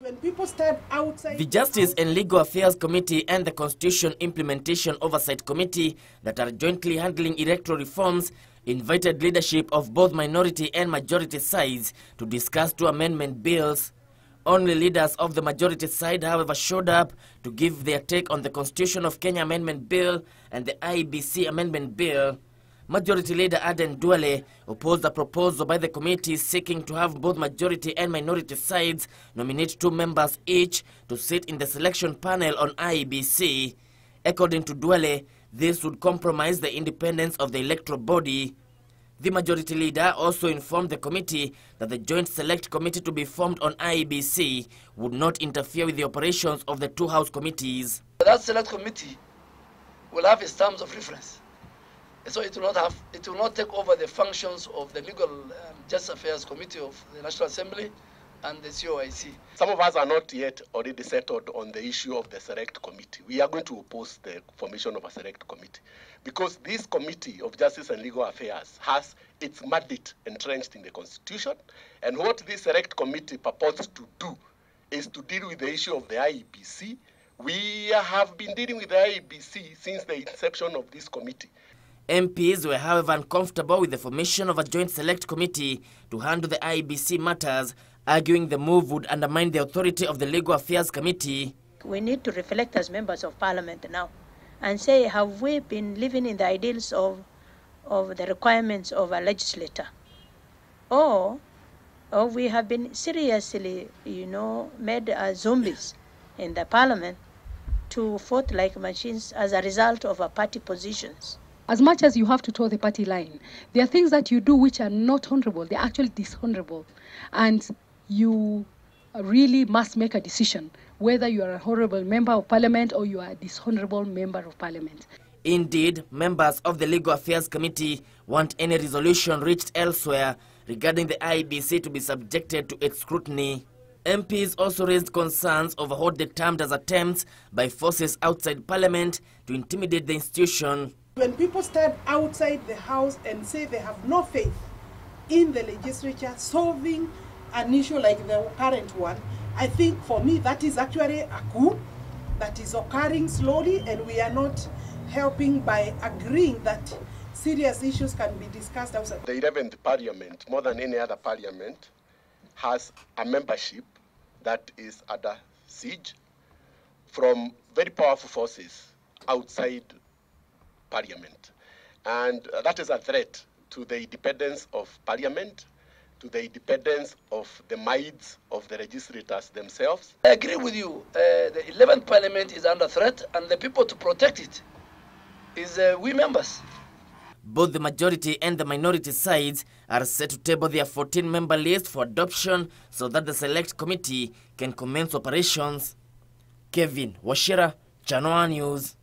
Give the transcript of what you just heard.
When people stand outside the Justice and Legal Affairs Committee and the Constitution Implementation Oversight Committee that are jointly handling electoral reforms invited leadership of both minority and majority sides to discuss two amendment bills. Only leaders of the majority side, however, showed up to give their take on the Constitution of Kenya Amendment Bill and the IEBC Amendment Bill. Majority Leader Aden Duale opposed the proposal by the committee seeking to have both majority and minority sides nominate 2 members each to sit in the selection panel on IEBC. According to Daule, this would compromise the independence of the electoral body. The majority leader also informed the committee that the joint select committee to be formed on IEBC would not interfere with the operations of the 2 House committees. That select committee will have its terms of reference. So it will not take over the functions of the Legal Justice Affairs Committee of the National Assembly and the COIC. Some of us are not yet already settled on the issue of the select committee. We are going to oppose the formation of a select committee because this Committee of Justice and Legal Affairs has its mandate entrenched in the Constitution, and what this select committee purports to do is to deal with the issue of the IEBC. We have been dealing with the IEBC since the inception of this committee. MPs were, however, uncomfortable with the formation of a joint select committee to handle the IEBC matters, arguing the move would undermine the authority of the Legal Affairs Committee. We need to reflect as members of parliament now and say, have we been living in the ideals of the requirements of a legislator? Or we have been seriously, made as zombies in the parliament to vote like machines as a result of our party positions. As much as you have to toe the party line, there are things that you do which are not honorable, they're actually dishonorable. And you really must make a decision whether you are a honorable member of parliament or you are a dishonorable member of parliament. Indeed, members of the Legal Affairs Committee want any resolution reached elsewhere regarding the IEBC to be subjected to its scrutiny. MPs also raised concerns over what they termed as attempts by forces outside parliament to intimidate the institution. When people stand outside the House and say they have no faith in the legislature solving an issue like the current one, I think for me that is actually a coup that is occurring slowly, and we are not helping by agreeing that serious issues can be discussed outside. The 11th Parliament, more than any other parliament, has a membership that is under siege from very powerful forces outside Parliament, and that is a threat to the independence of Parliament, to the independence of the minds of the legislators themselves. I agree with you. The 11th Parliament is under threat, and the people to protect it is we members. Both the majority and the minority sides are set to table their 14-member list for adoption so that the select committee can commence operations. Kevin Washira, Channel News.